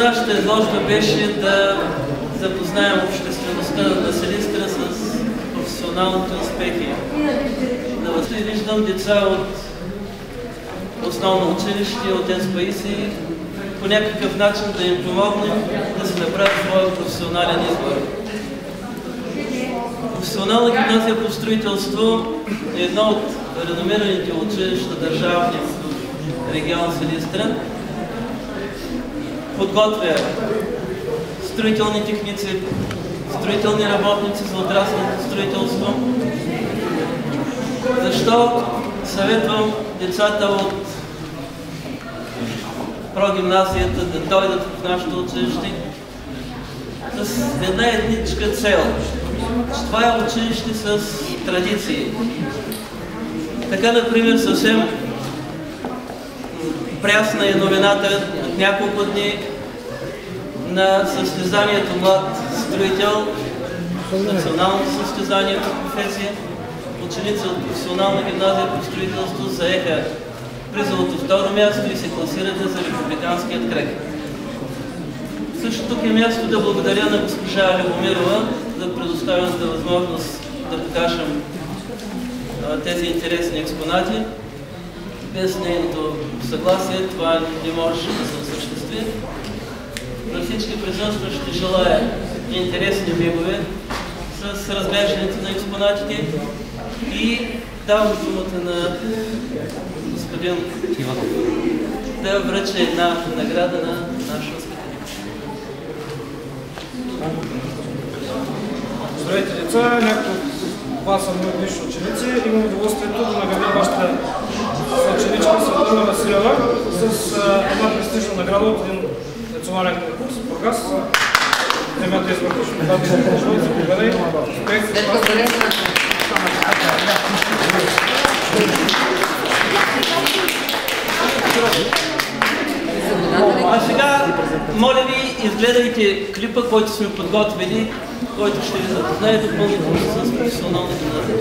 нашата изложба беше да запознаем обществеността на Силистра с професионалните успехи. На възли виждам деца от основно училище, от ЕСПАИСИ, по някакъв начин да им помогнем да се направят своя професионален избор. Професионална гимназия по строителство е едно от реномираните училища държавни в регион Силистра. Подготвя строителни техници, строителни работници за отраслното строителство. Защо съветвам децата от прогимназията да дойдат в нашето училище? С една едничка цел. Това е училище с традиции. Така, например, съвсем прясна е новината от няколко дни на състезанието Млад строител, националното състезание по професия. Ученици от професионална гимназия по строителство заеха призовото второ място и се класираха за републиканският кръг. Също тук е място да благодаря на госпожа Любомирова за предоставената възможност да покажем тези интересни експонати. Без нейното съгласие това не можеше да се осъществи. На всички присъстващи желая интересни мигове с разглеждането на експонатите и давам думата на господин Иванов да връча една награда на нашия успех. Здравейте, деца! Някои от вас са мои бивши ученици. Имам удоволствието да наградя вашата съученичка Светлана Василева с една престижна награда от един национален конкурс в Бургас. Земята извърташ. Заповядай. А сега, моля ви, изгледайте клипа, който сме подготвили, който ще ви запознае допълнително с професионалната гимназия.